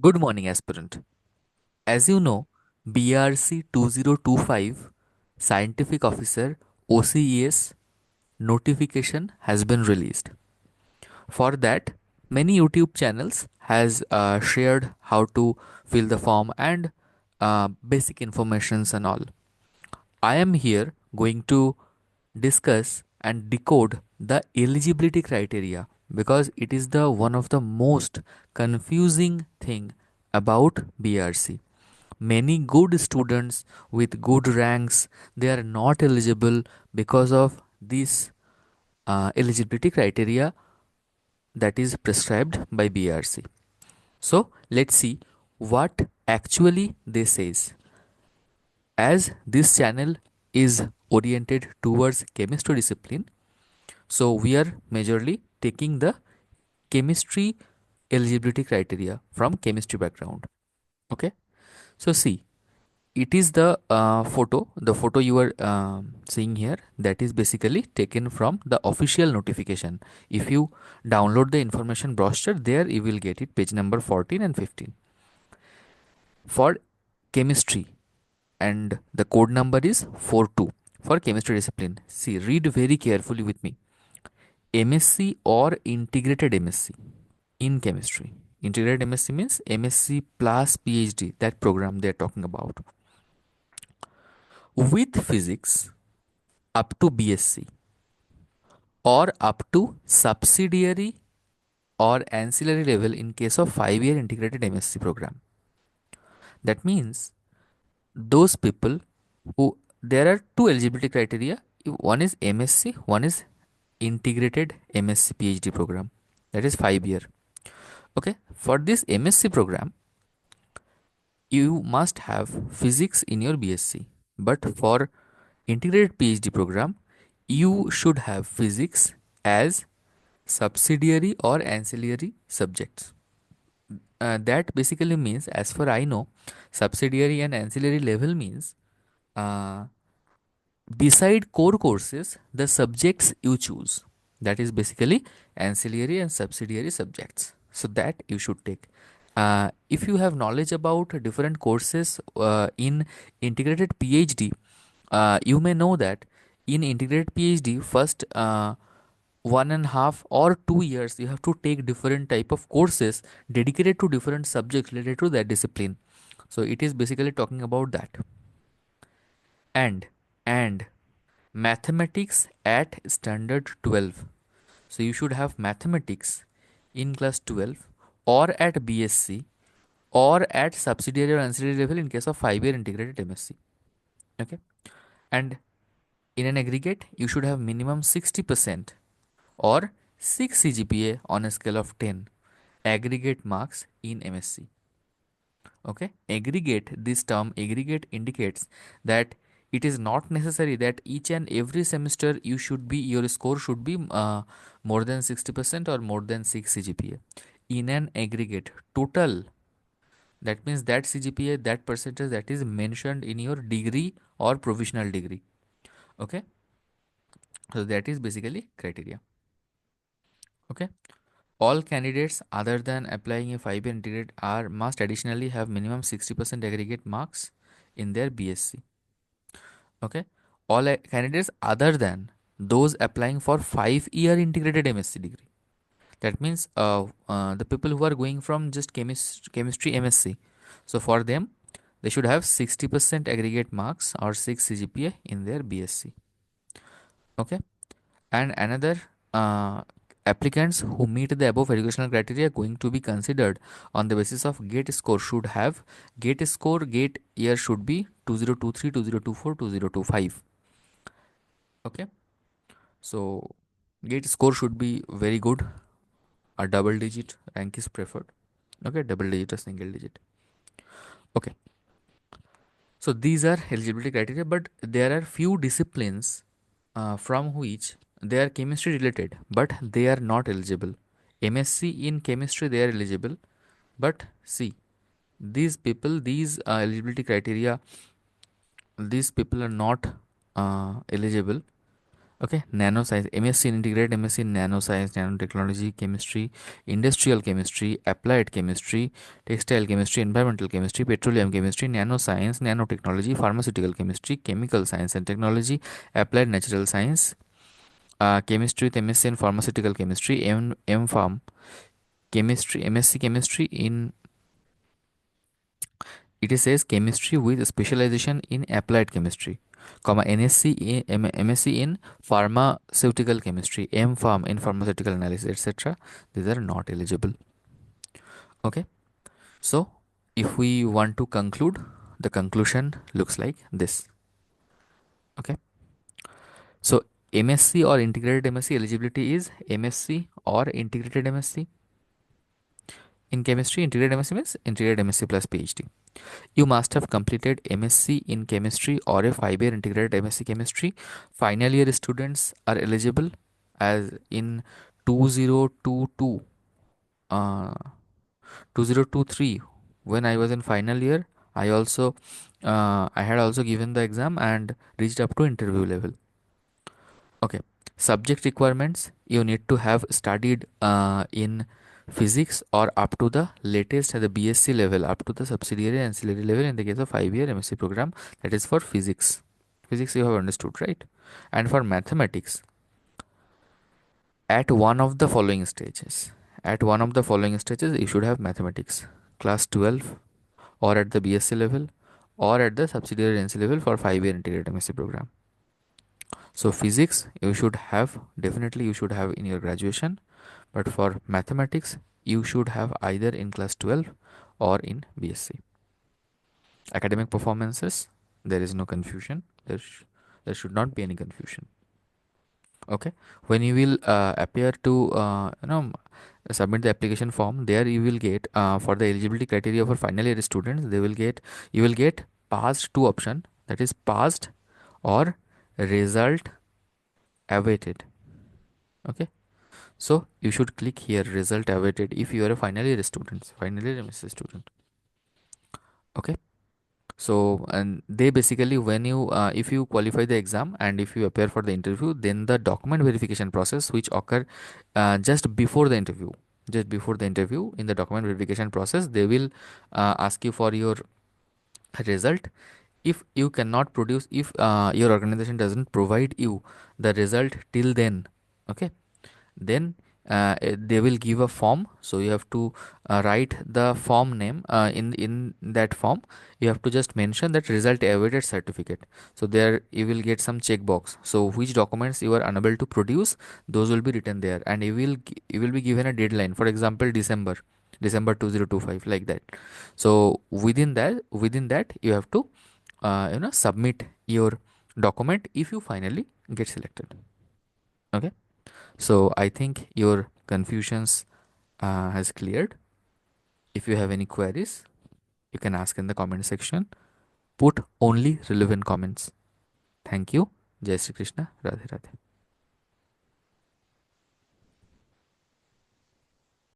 Good morning, aspirant. As you know, BRC 2025 Scientific Officer OCES notification has been released. For that, many YouTube channels has shared how to fill the form and basic informations and all. I am here going to discuss and decode the eligibility criteria because it is the one of the most confusing thing about BRC. Many good students with good ranks, they are not eligible because of this eligibility criteria that is prescribed by BRC. So let's see what actually they says. As this channel is oriented towards chemistry discipline, so we are majorly taking the chemistry eligibility criteria from chemistry background. Okay, so see, it is the photo you are seeing here, that is basically taken from the official notification. If you download the information brochure, there you will get it, page number 14 and 15 for chemistry, and the code number is 42 for chemistry discipline. See, read very carefully with me. MSc or integrated MSc in chemistry. Integrated MSc means MSc plus PhD, that program they are talking about. With physics up to BSc or up to subsidiary or ancillary level in case of 5-year integrated MSc program. That means those people who, there are two eligibility criteria. One is MSc, one is integrated MSc PhD program, that is 5 year. Okay, for this MSc program you must have physics in your BSc, but for integrated PhD program you should have physics as subsidiary or ancillary subjects. That basically means, as far I know, subsidiary and ancillary level means uh, beside core courses, the subjects you choose. That is basically ancillary and subsidiary subjects. So that you should take. If you have knowledge about different courses in integrated PhD, you may know that in integrated PhD, first 1.5 or 2 years, you have to take different type of courses dedicated to different subjects related to that discipline. So it is basically talking about that. And mathematics at standard 12. So you should have mathematics in class 12 or at BSc or at subsidiary or ancillary level in case of 5-year integrated MSc. Okay. And in an aggregate, you should have minimum 60% or 6 CGPA on a scale of 10 aggregate marks in MSc. Okay, aggregate, this term aggregate indicates that it is not necessary that each and every semester you should be, your score should be more than 60% or more than 6 CGPA. In an aggregate total, that means that CGPA, that percentage that is mentioned in your degree or provisional degree. Okay, so that is basically criteria. Okay, all candidates other than applying a 5-year integrate are must additionally have minimum 60% aggregate marks in their BSc. Okay, all candidates other than those applying for 5-year integrated MSc degree. That means the people who are going from just chemistry MSc. So for them, they should have 60% aggregate marks or 6 CGPA in their BSc. Okay, and another applicants who meet the above educational criteria going to be considered on the basis of gate score should have gate score, gate year should be 2023, 2024, 2025. Okay, so gate score should be very good. A double digit rank is preferred. Okay, double digit or single digit. Okay, so these are eligibility criteria, but there are few disciplines from which they are chemistry related, but they are not eligible. MSc in chemistry they are eligible, but see, these people, these eligibility criteria, these people are not eligible. Okay, nanoscience, MSc in integrated MSc in nanoscience, nanotechnology, chemistry, industrial chemistry, applied chemistry, textile chemistry, environmental chemistry, petroleum chemistry, nanoscience, nanotechnology, pharmaceutical chemistry, chemical science and technology, applied natural science, chemistry with MSc in pharmaceutical chemistry, M Pharm chemistry, MSc chemistry in, it says chemistry with specialization in applied chemistry, comma NSc in MSc in pharmaceutical chemistry, M Pharm in pharmaceutical analysis, etc. These are not eligible. Okay, so if we want to conclude, the conclusion looks like this. Okay, so MSc or integrated MSc eligibility is MSc or integrated MSc in chemistry. Integrated MSc means integrated MSc plus PhD. You must have completed MSc in chemistry or a 5-year integrated MSc chemistry. Final year students are eligible, as in 2022, 2023, when I was in final year. I also I had also given the exam and reached up to interview level. Okay, subject requirements, you need to have studied in physics or up to the latest at the BSc level, up to the subsidiary and ancillary level in the case of 5-year MSc program. That is for physics you have understood, right? And for mathematics, at one of the following stages, you should have mathematics class 12, or at the BSc level, or at the subsidiary NC level for 5-year integrated MSc program. So physics you should have, definitely you should have in your graduation, but for mathematics you should have either in class 12 or in BSc. Academic performances, there is no confusion. There should not be any confusion. Okay, when you will appear to submit the application form, there you will get for the eligibility criteria for final year students, they will get, you will get passed two option, that is passed or result awaited. Okay, so you should click here result awaited if you are a final year student, final year MSc student. Okay, so and they basically, when you if you qualify the exam and if you appear for the interview, then the document verification process which occur just before the interview, in the document verification process, they will ask you for your result. If you cannot produce, if your organization doesn't provide you the result till then, okay, then they will give a form, so you have to write the form name, in that form you have to just mention that result awaited certificate. So there you will get some checkbox, so which documents you are unable to produce, those will be written there, and you will be given a deadline, for example December 2025, like that. So within that you have to submit your document if you finally get selected. Okay, so I think your confusions has cleared. If you have any queries, you can ask in the comment section. Put only relevant comments. Thank you. Jai Shri Krishna. Radhe Radhe.